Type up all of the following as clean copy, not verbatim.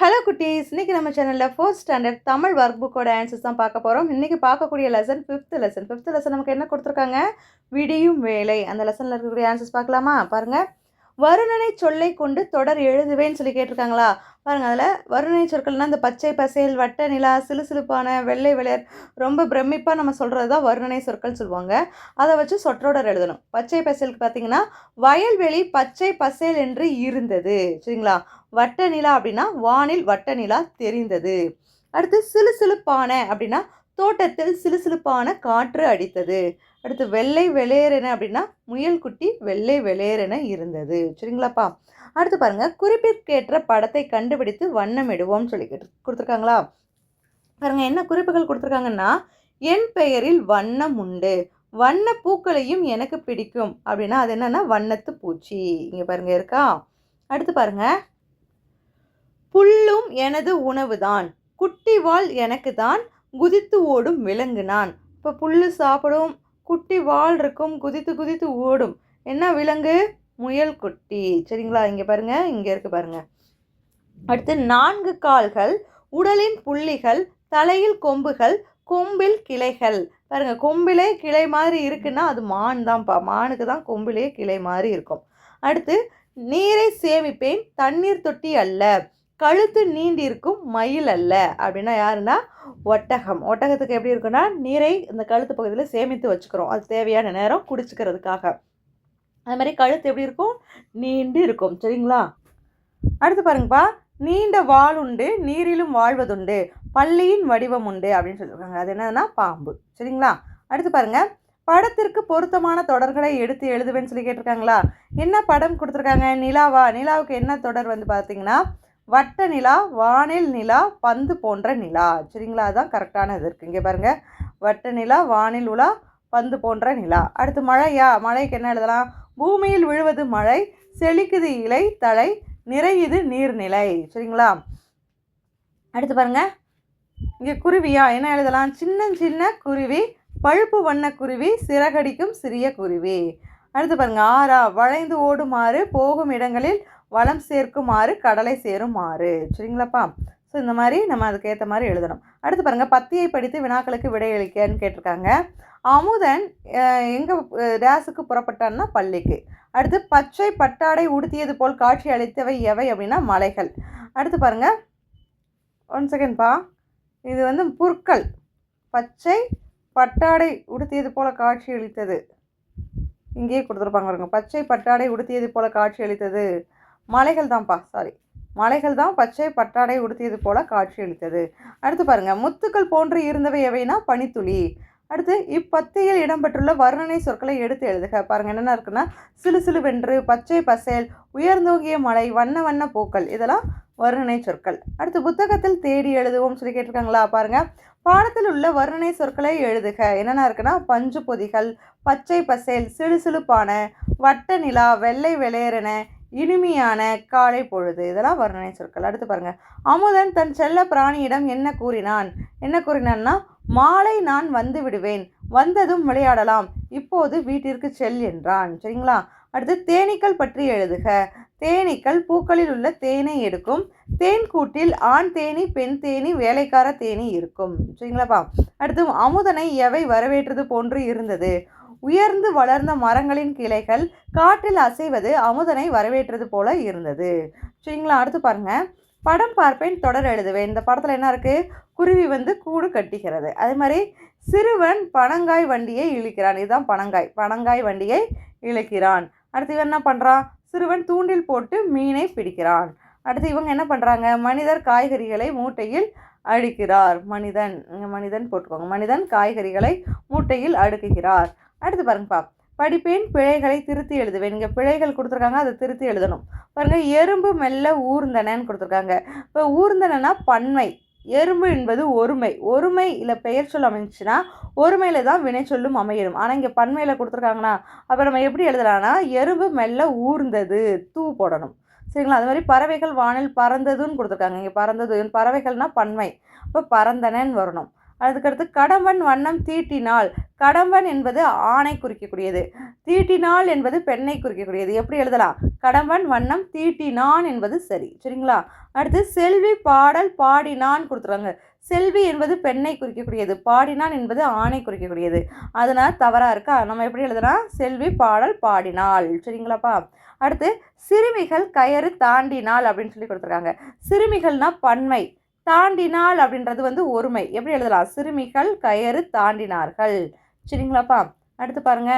Hello குட்டீஸ், இன்னைக்கு நம்ம சேனலில் ஃபோர்த் ஸ்டாண்டர்ட் தமிழ் ஒர்க் புக்கோட ஆன்சர்ஸ் தான் பார்க்க போகிறோம். இன்றைக்கி பார்க்கக்கூடிய லெசன் ஃபிஃப்த் லெசன் நமக்கு என்ன கொடுத்துருக்காங்க? விடியும் வேலை. அந்த லெசனில் இருக்கக்கூடிய ஆன்சர்ஸ் பார்க்கலாமா? பாருங்கள். வருணனை சொல்லை கொண்டு தொடர் எழுதுவேன்னு சொல்லி கேட்டிருக்காங்களா? பாருங்கள், அதில் வருணனை சொற்கள்னால் இந்த பச்சை பசேல், வட்ட நிலா, சிலுசிலுப்பான, வெள்ளை வெளியர், ரொம்ப பிரமிப்பாக நம்ம சொல்கிறது தான் வருணனை சொற்கள் சொல்லுவாங்க. அதை வச்சு சொற்றொடர் எழுதணும். பச்சை பசேலுக்கு பார்த்தீங்கன்னா வயல்வெளி பச்சை பசேல் என்று இருந்தது, சரிங்களா? வட்ட நிலா அப்படின்னா வானில் வட்ட நிலா தெரிந்தது. அடுத்து சிலுசிலுப்பான அப்படின்னா தோட்டத்தில் சிலுசிலுப்பான காற்று அடித்தது. அடுத்து வெள்ளை வெளேரென அப்படின்னா முயல் குட்டி வெள்ளை வெளேரென இருந்தது, சரிங்களாப்பா? அடுத்து பாருங்க, குறிப்பிற்கேற்ற படத்தை கண்டுபிடித்து வண்ணமிடுவோம் சொல்லி கொடுத்துருக்காங்களா? பாருங்க, என்ன குறிப்புகள் கொடுத்துருக்காங்கன்னா, என் பெயரில் வண்ணம் உண்டு, வண்ண பூக்களையும் எனக்கு பிடிக்கும் அப்படின்னா அது என்னன்னா வண்ணத்து பூச்சி. இங்க பாருங்க இருக்கா. அடுத்து பாருங்க, புல்லும் எனது உணவுதான், குட்டி வால் எனக்கு தான், குதித்து ஓடும் விலங்கு நான். இப்போ புல்லு சாப்பிடும், குட்டி வால் இருக்கும், குதித்து குதித்து ஓடும், என்ன விலங்கு? முயல் குட்டி, சரிங்களா? இங்கே பாருங்க, இங்கே இருக்கு பாருங்க. அடுத்து 4 கால்கள், உடலின் புள்ளிகள், தலையில் கொம்புகள், கொம்பில் கிளைகள். பாருங்க, கொம்பிலே கிளை மாதிரி இருக்குன்னா அது மான் தான்ப்பா. மானுக்கு தான் கொம்பிலே கிளை மாதிரி இருக்கும். அடுத்து நீரை சேமிப்பேன், தண்ணீர் தொட்டி அல்ல, கழுத்து நீண்டிருக்கும் மயில் அல்ல அப்படின்னா யாருன்னா ஒட்டகம். ஒட்டகத்துக்கு எப்படி இருக்குன்னா நீரை இந்த கழுத்து பகுதியில் சேமித்து வச்சுக்கிறோம், அது தேவையான நேரம் குடிச்சுக்கிறதுக்காக. அது மாதிரி கழுத்து எப்படி இருக்கும்? நீண்டு இருக்கும், சரிங்களா? அடுத்து பாருங்கப்பா, நீண்ட வால் உண்டு, நீரிலும் வாழ்வதுண்டு, பள்ளியின் வடிவம் உண்டு அப்படின்னு சொல்லியிருக்காங்க. அது என்னன்னா பாம்பு, சரிங்களா? அடுத்து பாருங்க, படத்திற்கு பொருத்தமான தொடர்களை எடுத்து எழுதுவேன்னு சொல்லி கேட்டிருக்காங்களா? என்ன படம் கொடுத்துருக்காங்க? நிலாவா? நிலாவுக்கு என்ன தொடர் வந்து பார்த்தீங்கன்னா வட்ட நிலா, வானில் நிலா, பந்து போன்ற நிலா, சரிங்களா? அதுதான் கரெக்டான இது இருக்குது. இங்கே பாருங்கள், வட்ட நிலா, வானில் உலா, பந்து போன்ற நிலா. அடுத்து மழையா? மழைக்கு என்ன எழுதலாம்? பூமியில் விழுவது மழை, செழிக்குது இலை தலை, நிறையுது நீர்நிலை, சரிங்களா? அடுத்து பாருங்கள், இங்கே குருவியா? என்ன எழுதலாம்? சின்ன சின்ன குருவி, பழுப்பு வண்ண குருவி, சிறகடிக்கும் சிறிய குருவி. அடுத்து பாருங்கள், ஆறா? வளைந்து ஓடுமாறு, போகும் இடங்களில் வளம் சேர்க்குமாறு, கடலை சேருமாறு, சரிங்களாப்பா? ஸோ இந்த மாதிரி நம்ம அதுக்கேற்ற மாதிரி எழுதணும். அடுத்து பாருங்கள், பத்தியை படித்து வினாக்களுக்கு விடையளிக்கன்னு கேட்டிருக்காங்க. அமுதன் எங்கே டேஸுக்கு புறப்பட்டான்னா பள்ளிக்கு. அடுத்து பச்சை பட்டாடை உடுத்தியது போல் காட்சி அளித்தவை எவை அப்படின்னா மலைகள். அடுத்து பாருங்கள், 1 செகண்ட்ப்பா, இது வந்து புற்கள். பச்சை பட்டாடை உடுத்தியது போல காட்சி அளித்தது, இங்கேயே கொடுத்துருப்பாங்க பாருங்க. பச்சை பட்டாடை உடுத்தியது போல காட்சி அளித்தது மலைகள் தான்ப்பா, சாரி, மலைகள் தான் பச்சை பட்டாடை உடுத்தியது போல காட்சி அளித்தது. அடுத்து பாருங்கள், முத்துக்கள் போன்று இருந்தவை எவைனா பனித்துளி. அடுத்து இப்பத்தியில் இடம்பெற்றுள்ள வர்ணனை சொற்களை எடுத்து எழுதுக. பாருங்கள், என்னென்ன இருக்குன்னா சிலுசிலுவென்று, பச்சை பசேல், உயர்ந்தோங்கிய மலை, வண்ண வண்ண பூக்கள், இதெல்லாம் வர்ணனை சொற்கள். அடுத்து புத்தகத்தில் தேடி எழுதுவோம் சொல்லி கேட்டிருக்காங்களா? பாருங்கள், பாடத்தில் உள்ள வர்ணனை சொற்களை எழுதுக. என்னென்ன இருக்குன்னா பஞ்சு பொதிகள், பச்சை பசேல், சிலுசிலுப்பான, வட்ட நிலா, வெள்ளை வெளேரென, இனிமையான, காலை பொழுது, இதெல்லாம் வர்ணனை சொற்கள். அடுத்து பாருங்கள், அமுதன் தன் செல்ல பிராணியிடம் என்ன கூறினான்? என்ன கூறினான்னா மாலை நான் வந்து விடுவேன், வந்ததும் விளையாடலாம், இப்போது வீட்டிற்கு செல் என்றான், சரிங்களா? அடுத்து தேனீக்கள் பற்றி எழுதுக. தேனீக்கள் பூக்களில் உள்ள தேனை எடுக்கும், தேன் கூட்டில் ஆண் தேனி, பெண் தேனி, வேலைக்கார தேனி இருக்கும், சரிங்களாப்பா? அடுத்து அமுதனை எவை வரவேற்றது போன்று இருந்தது? உயர்ந்து வளர்ந்த மரங்களின் கிளைகள் காற்றில் அசைவது அமுதனை வரவேற்றது போல இருந்தது, சரிங்களா? அடுத்து பாருங்க, படம் பார்ப்பேன், தொடர் எழுதுவேன். இந்த படத்தில் என்ன இருக்குது? குருவி வந்து கூடு கட்டுகிறது. அதே மாதிரி சிறுவன் பனங்காய் வண்டியை இழுக்கிறான், இதுதான் பனங்காய். பனங்காய் வண்டியை இழுக்கிறான். அடுத்து இவன் என்ன பண்ணுறான்? சிறுவன் தூண்டில் போட்டு மீனை பிடிக்கிறான். அடுத்து இவங்க என்ன பண்ணுறாங்க? மனிதர் காய்கறிகளை மூட்டையில் அடுக்கிறார். மனிதன், இங்கே மனிதன் போட்டுக்கோங்க. மனிதன் காய்கறிகளை மூட்டையில் அடுக்குகிறார். அடுத்து பாருங்கப்பா, படிப்பேன், பிழைகளை திருத்தி எழுதுவேன். இங்கே பிழைகள் கொடுத்துருக்காங்க, அதை திருத்தி எழுதணும். பாருங்கள், எறும்பு மெல்ல ஊர்ந்தனன்னு கொடுத்துருக்காங்க. இப்போ ஊர்ந்தனா பன்மை, எறும்பு என்பது ஒருமை. ஒருமை இல்லை பெயர் சொல் அமைஞ்சுன்னா ஒருமையில் தான் வினை சொல்லும் அமையணும். ஆனால் இங்கே பன்மையில் கொடுத்துருக்காங்கன்னா அப்போ நம்ம எப்படி எழுதலாம்னா எறும்பு மெல்ல ஊர்ந்தது, தூ போடணும், சரிங்களா? அது மாதிரி பறவைகள் வானில் பறந்ததுன்னு கொடுத்துருக்காங்க. இங்கே பறந்தது, பறவைகள்னால் பன்மை, இப்போ பறந்தனன்னு வரணும். அதுக்கடுத்து கடம்பன் வண்ணம் தீட்டினால். கடம்பன் என்பது ஆணை குறிக்கக்கூடியது, தீட்டினால் என்பது பெண்ணை குறிக்கக்கூடியது. எப்படி எழுதலாம்? கடம்பன் வண்ணம் தீட்டினான் என்பது சரி. சரிங்களா? அடுத்து செல்வி பாடல் பாடினான் கொடுத்துருவாங்க. செல்வி என்பது பெண்ணை குறிக்கக்கூடியது, பாடினான் என்பது ஆணை குறிக்கக்கூடியது. அதனால் தவறாக இருக்கா? நம்ம எப்படி எழுதலாம்? செல்வி பாடல் பாடினாள். சரிங்களாப்பா? அடுத்து சிறுமிகள் கயறு தாண்டினாள் அப்படின்னு சொல்லி கொடுத்துருக்காங்க. சிறுமிகள்னா பன்மை, தாண்டினாள் அப்படின்றது ஒருமை. எப்படி எழுதலாம்? சிறுமிகள் கயறு தாண்டினார்கள். சரிங்களாப்பா? அடுத்து பாருங்க,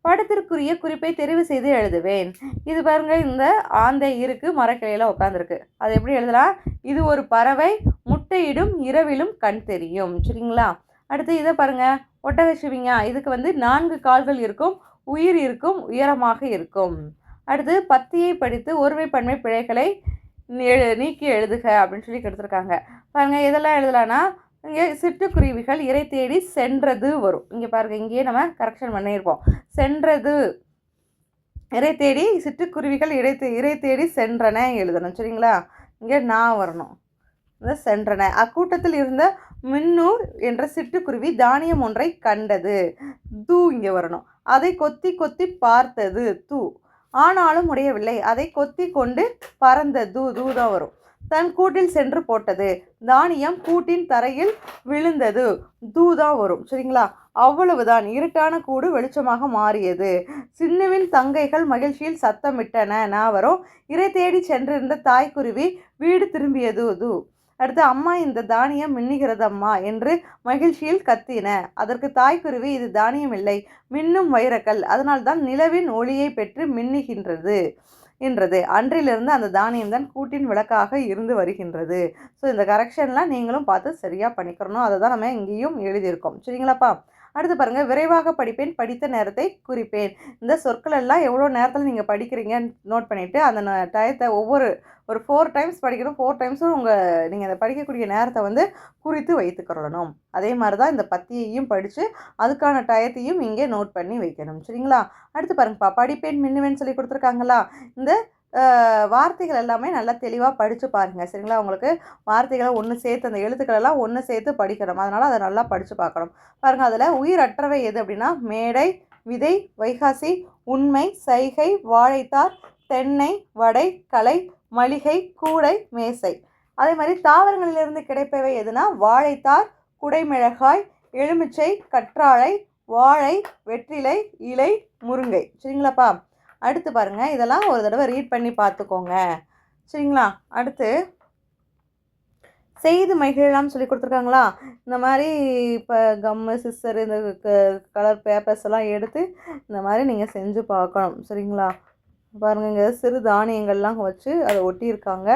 படத்திற்குரிய குறிப்பை தெரிவு செய்து எழுதுவேன். இது பாருங்க, இந்த ஆந்தை இருக்கு, மரக்கிளையில உட்காந்துருக்கு. அது எப்படி எழுதலாம்? இது ஒரு பறவை, முட்டையிடும், இரவிலும் கண் தெரியும். சரிங்களா? அடுத்து இதை பாருங்க, ஒட்டக சிவிங்கா. இதுக்கு 4 கால்கள் இருக்கும், உயிர் இருக்கும், உயரமாக இருக்கும். அடுத்து பத்தியை படித்து ஒருமை பன்மை பிழைகளை நீக்கி எழுதுக அப்படின்னு சொல்லி கொடுத்துருக்காங்க. பாருங்கள், எதெல்லாம் எழுதலான்னா, இங்கே சிட்டுக்குருவிகள் இறை தேடி சென்றது வரும். இங்கே பாருங்கள், இங்கேயே நம்ம கரெக்ஷன் பண்ணியிருப்போம். சென்றது, இறை தேடி, சிட்டுக்குருவிகள் இறை தேடி சென்றன எழுதணும். சரிங்களா? இங்கே நான் வரணும், இந்த சென்றன. அக்கூட்டத்தில் இருந்த மின்னூர் என்ற சிட்டுக்குருவி தானியம் ஒன்றை கண்டது. தூ இங்கே வரணும். அதை கொத்தி கொத்தி பார்த்தது. தூ. ஆனாலும் முடியவில்லை, அதை கொத்தி கொண்டு பறந்தது. தூ தான் வரும். தன் கூட்டில் சென்று போட்டது. தானியம் கூட்டின் தரையில் விழுந்தது. தூ தான் வரும். சரிங்களா? அவ்வளவுதான். இருட்டான கூடு வெளிச்சமாக மாறியது. சின்னுவின் தங்கைகள் மகிழ்ச்சியில் சத்தமிட்டன. நான் வரும். இறை தேடி சென்றிருந்த தாய்க்குருவி வீடு திரும்பியது. தூ. அடுத்து அம்மா, இந்த தானியம் மின்னுகிறது அம்மா என்று மகிழ்ச்சியில் கத்தின. அதற்கு தாய்க்குருவி, இது தானியம் இல்லை, மின்னும் வைரக்கல், அதனால்தான் நிலவின் ஒளியை பெற்று மின்னுகின்றது என்றது. அன்றிலிருந்து அந்த தானியம் தான் கூட்டின் விளக்காக இருந்து வருகின்றது. ஸோ இந்த கரெக்ஷன்லாம் நீங்களும் பார்த்து சரியாக பண்ணிக்கிறணும். அதை தான் நம்ம இங்கேயும் எழுதியிருக்கோம். சரிங்களாப்பா? அடுத்து பாருங்கள், விரைவாக படிப்பேன், படித்த நேரத்தை குறிப்பேன். இந்த சொற்கள் எல்லாம் எவ்வளோ நேரத்தில் நீங்கள் படிக்கிறீங்க நோட் பண்ணிவிட்டு அந்த டயத்தை ஒரு 4 டைம்ஸ் படிக்கணும். 4 டைம்ஸும் நீங்கள் அதை படிக்கக்கூடிய நேரத்தை குறித்து வைத்துக்கொள்ளணும். அதே மாதிரி தான் இந்த பத்தியையும் படித்து அதுக்கான டயத்தையும் இங்கே நோட் பண்ணி வைக்கணும். சரிங்களா? அடுத்து பாருங்கப்பா, படிப்பேன் மின்னுவேன் சொல்லி கொடுத்துருக்காங்களா? இந்த வார்த்தைகள் எல்லாமே நல்லா தெளிவாக படித்து பாருங்கள். சரிங்களா? உங்களுக்கு வார்த்தைகளை ஒன்று சேர்த்து, அந்த எழுத்துக்களெல்லாம் ஒன்று சேர்த்து படிக்கணும். அதனால் அதை நல்லா படித்து பார்க்கணும். பாருங்கள், அதில் உயிரற்றவை எது அப்படின்னா மேடை, விதை, வைகாசி, உண்மை, சைகை, வாழைத்தார், தென்னை, வடை, கலை, மளிகை, கூடை, மேசை. அதே மாதிரி தாவரங்களிலிருந்து கிடைப்பவை எதுனா வாழைத்தார், குடைமிளகாய், எலுமிச்சை, கற்றாழை, வாழை, வெற்றிலை, இலை, முருங்கை. சரிங்களாப்பா? அடுத்து பாருங்கள், இதெல்லாம் ஒரு தடவை ரீட் பண்ணி பார்த்துக்கோங்க. சரிங்களா? அடுத்து செய்து மகிழலாம் சொல்லி கொடுத்துருக்காங்களா? இந்த மாதிரி இப்போ கம்மு, சிஸ்ஸர், இந்த கலர் பேப்பர்ஸ் எல்லாம் எடுத்து இந்த மாதிரி நீங்கள் செஞ்சு பார்க்கணும். சரிங்களா? பாருங்கள், இங்கே சிறு தானியங்கள்லாம் வச்சு அதை ஒட்டியிருக்காங்க.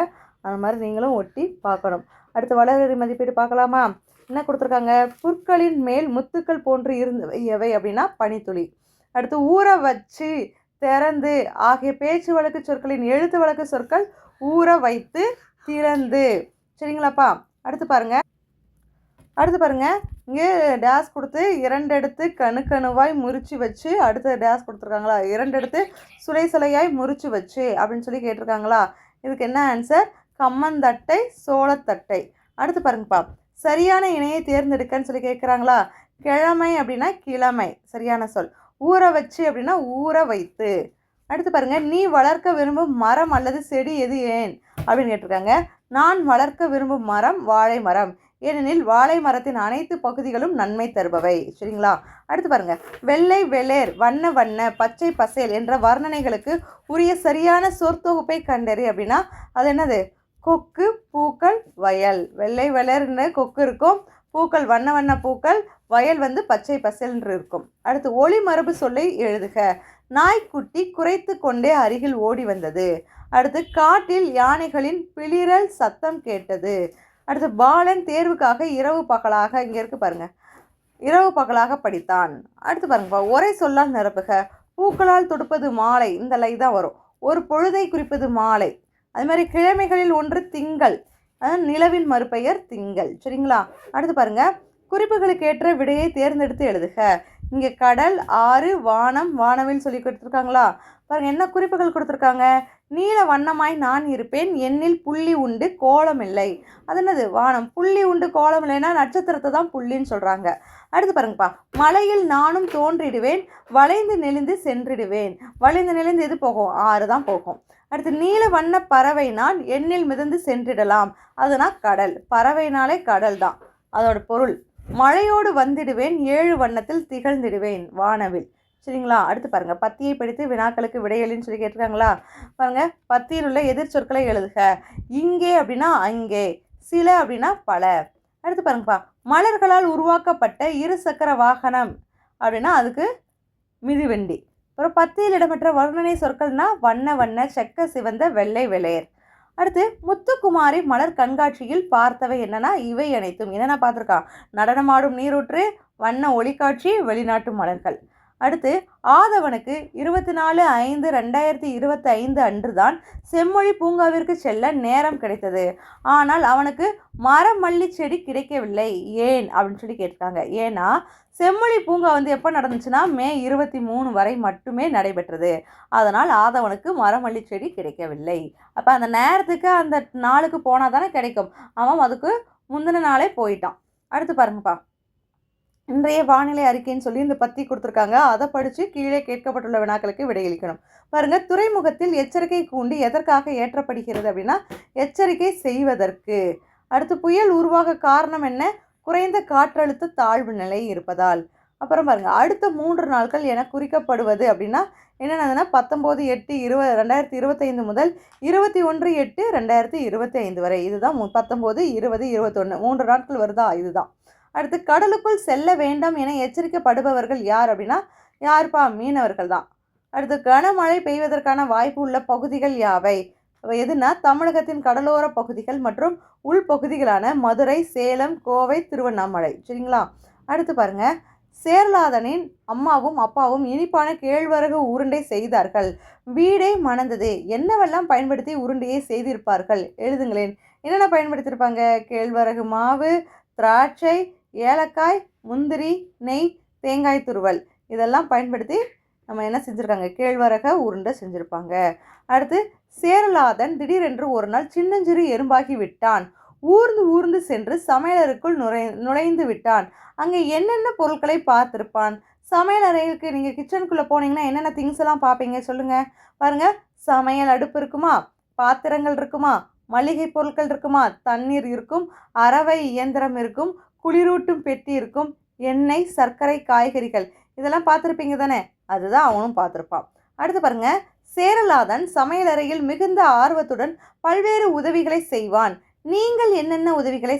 அந்த மாதிரி நீங்களும் ஒட்டி பார்க்கணும். அடுத்து வளர்வரி மதிப்பீடு பார்க்கலாமா? என்ன கொடுத்துருக்காங்க? புற்களின் மேல் முத்துக்கள் போன்று இருந்தவை எவை அப்படின்னா பனித்துளி. அடுத்து ஊற வச்சு, திறந்து ஆகிய பேச்சு வழக்கு சொற்களின் எழுத்து வழக்கு சொற்கள் ஊற வைத்து, திறந்து. சரிங்களாப்பா? அடுத்து பாருங்க, இங்கே டேஸ் கொடுத்து 2 எடுத்து கணுவாய் முறிச்சு வச்சு, அடுத்த டேஸ் கொடுத்துருக்காங்களா? 2 எடுத்து சுளையாய் முறிச்சு வச்சு அப்படின்னு சொல்லி கேட்டிருக்காங்களா? இதுக்கு என்ன ஆன்சர்? கம்மந்தட்டை, சோளத்தட்டை. அடுத்து பாருங்கப்பா, சரியான இணையை தேர்ந்தெடுக்கன்னு சொல்லி கேட்குறாங்களா? கிழமை அப்படின்னா கிழமை சரியான சொல். ஊற வச்சு அப்படின்னா ஊற வைத்து. அடுத்து பாருங்கள், நீ வளர்க்க விரும்பும் மரம் அல்லது செடி எது ஏன் அப்படின்னு கேட்டிருக்காங்க. நான் வளர்க்க விரும்பும் மரம் வாழை மரம், ஏனெனில் வாழை மரத்தின் அனைத்து பகுதிகளும் நன்மை தருபவை. சரிங்களா? அடுத்து பாருங்கள், வெள்ளை வெளேர், வண்ண வண்ண, பச்சை பசேல் என்ற வர்ணனைகளுக்கு உரிய சரியான சொற்தொகுப்பை கண்டறி அப்படின்னா அது என்னது? கொக்கு, பூக்கள், வயல். வெள்ளை வெளேர்னு கொக்கு இருக்கும், பூக்கள் வண்ண வண்ண பூக்கள், வயல் பச்சை பசேல்ன்று இருக்கும். அடுத்து ஒளி மரபு சொல்லை எழுதுக. நாய்க்குட்டி குறைத்து கொண்டே அருகில் ஓடி வந்தது. அடுத்து காட்டில் யானைகளின் பிளிரல் சத்தம் கேட்டது. அடுத்து பாலன் தேர்வுக்காக இரவு பகலாக, இங்கே இருக்கு பாருங்க, இரவு பகலாக படித்தான். அடுத்து பாருங்க, ஒரே சொல்லால் நிரப்புக. பூக்களால் தொடுப்பது மாலை, இந்த லை தான் வரும். ஒரு பொழுதை குறிப்பது மாலை. அது மாதிரி கிழமைகளில் ஒன்று திங்கள், நிலவின் மறுபெயர் திங்கள். சரிங்களா? அடுத்து பாருங்க, குறிப்புகளுக்கு ஏற்ற விடையை தேர்ந்தெடுத்து எழுதுக. இங்கே கடல், ஆறு, வானம், வானவில் சொல்லி கொடுத்துருக்காங்களா? பாருங்கள், என்ன குறிப்புகள் கொடுத்துருக்காங்க? நீல வண்ணமாய் நான் இருப்பேன், என்னில் புள்ளி உண்டு கோலம் இல்லை. அது என்னது? வானம். புள்ளி உண்டு கோலம் இல்லைன்னா நட்சத்திரத்தை தான் புள்ளின்னு சொல்கிறாங்க. அடுத்து பாருங்கப்பா, மலையில் நானும் தோன்றிடுவேன், வளைந்து நெளிந்து சென்றிடுவேன். வளைந்து நெளிந்து எது போகும்? 6 தான் போகும். அடுத்து நீல வண்ண பறவை நான், எண்ணில் மிதந்து சென்றிடலாம். அதுனா கடல். பறவைனாலே கடல் தான் அதோட பொருள். மழையோடு வந்திடுவேன், 7 வண்ணத்தில் திகழ்ந்திடுவேன். வானவில். சரிங்களா? அடுத்து பாருங்கள், பத்தியை படித்து வினாக்களுக்கு விடையளின்னு சொல்லி கேட்டிருக்காங்களா? பாருங்கள், பத்தியில் உள்ள எதிர்ச்சொற்களை எழுதுக. இங்கே அப்படின்னா அங்கே, சில அப்படின்னா பல. அடுத்து பாருங்கப்பா, மலர்களால் உருவாக்கப்பட்ட 2 சக்கர வாகனம் அப்படின்னா அதுக்கு மிதிவண்டி. அப்புறம் பத்தியில் இடமற்ற வர்ணனை சொற்கள்னா வண்ண வண்ண, செக்க சிவந்த, வெள்ளை வெளையர். அடுத்து முத்துக்குமாரி மலர் கண்காட்சியில் பார்த்தவை என்னன்னா இவை அனைத்தும். என்னென்ன பார்த்துருக்கான்? நடனமாடும் நீரூற்று, வண்ண ஒளிக்காட்சி, வெளிநாட்டு மலர்கள். அடுத்து ஆதவனுக்கு 24/5/2025 அன்று தான் செம்மொழி பூங்காவிற்கு செல்ல நேரம் கிடைத்தது. ஆனால் அவனுக்கு மரமல்லி செடி கிடைக்கவில்லை. ஏன் அப்படின்னு சொல்லி கேட்டிருக்காங்க. ஏன்னா செம்மொழி பூங்கா எப்போ நடந்துச்சுன்னா மே 23 வரை மட்டுமே நடைபெற்றது. அதனால் ஆதவனுக்கு மரமல்லி செடி கிடைக்கவில்லை. அப்போ அந்த நேரத்துக்கு அந்த நாளுக்கு போனால் தானே கிடைக்கும். அவன் அதுக்கு முந்தின நாளே போயிட்டான். அடுத்து பாருங்கப்பா, இன்றைய வானிலை அறிக்கைன்னு சொல்லி இந்த பத்தி கொடுத்துருக்காங்க. அதை படித்து கீழே கேட்கப்பட்டுள்ள வினாக்களுக்கு விடையளிக்கணும். பாருங்கள், துறைமுகத்தில் எச்சரிக்கை கூண்டு எதற்காக ஏற்றப்படுகிறது அப்படின்னா எச்சரிக்கை செய்வதற்கு. அடுத்து புயல் உருவாக காரணம் என்ன? குறைந்த காற்றழுத்த தாழ்வு நிலை இருப்பதால். அப்புறம் பாருங்கள், அடுத்த 3 நாட்கள் என குறிக்கப்படுவது அப்படின்னா என்னென்னதுன்னா 19/8/2025 முதல் 21/8/2025 வரை. இதுதான் 19, 20, 21 3 நாட்கள் வருதா? இதுதான். அடுத்து கடலுக்குள் செல்ல வேண்டாம் என எச்சரிக்கப்படுபவர்கள் யார் அப்படின்னா யார்ப்பா? மீனவர்கள் தான். அடுத்து கனமழை பெய்வதற்கான வாய்ப்பு உள்ள பகுதிகள் யாவை? எதுனா தமிழகத்தின் கடலோர பகுதிகள் மற்றும் உள்பகுதிகளான மதுரை, சேலம், கோவை, திருவண்ணாமலை. சரிங்களா? அடுத்து பாருங்க, சேர்லாதனின் அம்மாவும் அப்பாவும் இனிப்பான கேழ்வரகு உருண்டை செய்தார்கள். வீடே மணந்தது. என்னவெல்லாம் பயன்படுத்தி உருண்டையை செய்திருப்பார்கள்? எழுதுங்களேன். என்னென்ன பயன்படுத்தியிருப்பாங்க? கேழ்வரகு மாவு, திராட்சை, ஏலக்காய், முந்திரி, நெய், தேங்காய் துருவல் இதெல்லாம் பயன்படுத்தி நம்ம என்ன செஞ்சுருக்காங்க? கேழ்வரக உருண்டை செஞ்சுருப்பாங்க. அடுத்து சேரலாதன் திடீரென்று ஒரு நாள் சின்னஞ்சிறு எறும்பாகி விட்டான். ஊர்ந்து ஊர்ந்து சென்று சமையலறைக்குள் நுழைந்து விட்டான். அங்கே என்னென்ன பொருட்களை பார்த்துருப்பான்? சமையல் அறைக்கு நீங்கள் கிச்சனுக்குள்ளே போனீங்கன்னா என்னென்ன திங்ஸ் எல்லாம் பார்ப்பீங்க சொல்லுங்கள். பாருங்கள், சமையல் அடுப்பு இருக்குமா? பாத்திரங்கள் இருக்குமா? மளிகை பொருட்கள் இருக்குமா? தண்ணீர் இருக்கும், அரவை இயந்திரம் இருக்கும், குளிரூட்டும் பெட்டி இருக்கும், எண்ணெய், சர்க்கரை, காய்கறிகள் இதெல்லாம் பார்த்துருப்பீங்க தானே? அதுதான் அவனும் பார்த்துருப்பான். அடுத்து பாருங்க, சேரலாதன் சமையலறையில் மிகுந்த ஆர்வத்துடன் பல்வேறு உதவிகளை செய்வான். நீங்கள் என்னென்ன உதவிகளை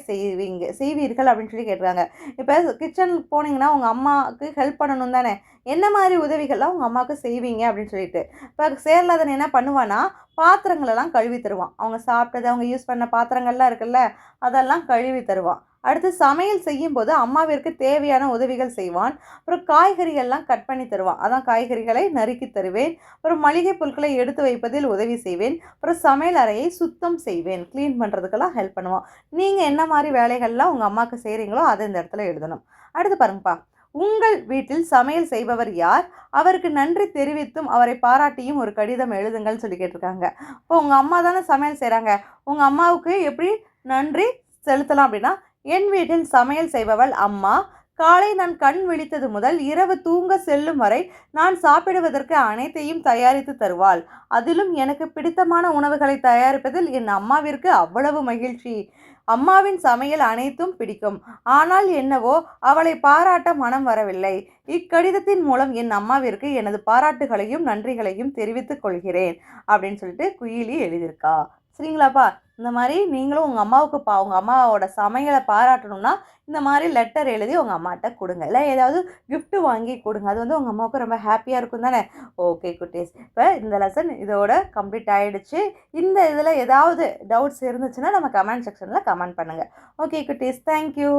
செய்வீர்கள் அப்படின்னு சொல்லி கேட்டுருக்காங்க. இப்போ கிச்சனுக்கு போனீங்கன்னா உங்கள் அம்மாவுக்கு ஹெல்ப் பண்ணணும் தானே? என்ன மாதிரி உதவிகள்லாம் உங்கள் அம்மாவுக்கு செய்வீங்க அப்படின்னு சொல்லிட்டு. இப்போ சேரலாதன் என்ன பண்ணுவான்னா பாத்திரங்களெல்லாம் கழுவி தருவான். அவங்க சாப்பிட்டது, அவங்க யூஸ் பண்ண பாத்திரங்கள்லாம் இருக்குல்ல, அதெல்லாம் கழுவி தருவான். அடுத்து சமையல் செய்யும்போது அம்மாவிற்கு தேவையான உதவிகள் செய்வான். அப்புறம் காய்கறிகள்லாம் கட் பண்ணி தருவான். அதான் காய்கறிகளை நறுக்கி தருவேன். அப்புறம் மளிகை பொருட்களை எடுத்து வைப்பதில் உதவி செய்வேன். அப்புறம் சமையல் அறையை சுத்தம் செய்வேன், க்ளீன் பண்ணுறதுக்கெல்லாம் ஹெல்ப் பண்ணுவான். நீங்கள் என்ன மாதிரி வேலைகள்லாம் உங்கள் அம்மாவுக்கு செய்கிறீங்களோ அதை இந்த இடத்துல எழுதணும். அடுத்து பாருங்கப்பா, உங்கள் வீட்டில் சமையல் செய்பவர் யார்? அவருக்கு நன்றி தெரிவித்தும் அவரை பாராட்டியும் ஒரு கடிதம் எழுதுங்கள்னு சொல்லி கேட்டிருக்காங்க. இப்போ உங்கள் அம்மா தானே சமையல் செய்கிறாங்க. உங்கள் அம்மாவுக்கு எப்படி நன்றி செலுத்தலாம் அப்படின்னா, என் வீட்டில் சமையல் செய்பவள் அம்மா. காலை நான் கண் விழித்தது முதல் இரவு தூங்க செல்லும் வரை நான் சாப்பிடுவதற்கு அனைத்தையும் தயாரித்து தருவாள். அதிலும் எனக்கு பிடித்தமான உணவுகளை தயாரிப்பதில் என் அம்மாவிற்கு அவ்வளவு மகிழ்ச்சி. அம்மாவின் சமையல் அனைத்தும் பிடிக்கும். ஆனால் என்னவோ அவளை பாராட்ட மனம் வரவில்லை. இக்கடிதத்தின் மூலம் என் அம்மாவிற்கு எனது பாராட்டுகளையும் நன்றிகளையும் தெரிவித்துக் கொள்கிறேன் அப்படின்னு சொல்லிட்டு குயிலி எழுதியிருக்கா. சரிங்களாப்பா? இந்த மாதிரி நீங்களும் உங்கள் அம்மாவுக்கு உங்கள் அம்மாவோட சமையலை பாராட்டணும்னா இந்த மாதிரி லெட்டர் எழுதி உங்கள் அம்மாட்ட கொடுங்க. இல்லை ஏதாவது கிஃப்ட்டு வாங்கி கொடுங்க. அது உங்கள் அம்மாவுக்கு ரொம்ப ஹாப்பியாக இருக்கும் தானே? ஓகே குட்டீஸ், இப்போ இந்த லெசன் இதோட கம்ப்ளீட் ஆகிடுச்சு. இந்த இதில் ஏதாவது டவுட்ஸ் இருந்துச்சுன்னா நம்ம கமெண்ட் செக்ஷனில் கமெண்ட் பண்ணுங்கள். ஓகே குட்டீஸ், தேங்க்யூ.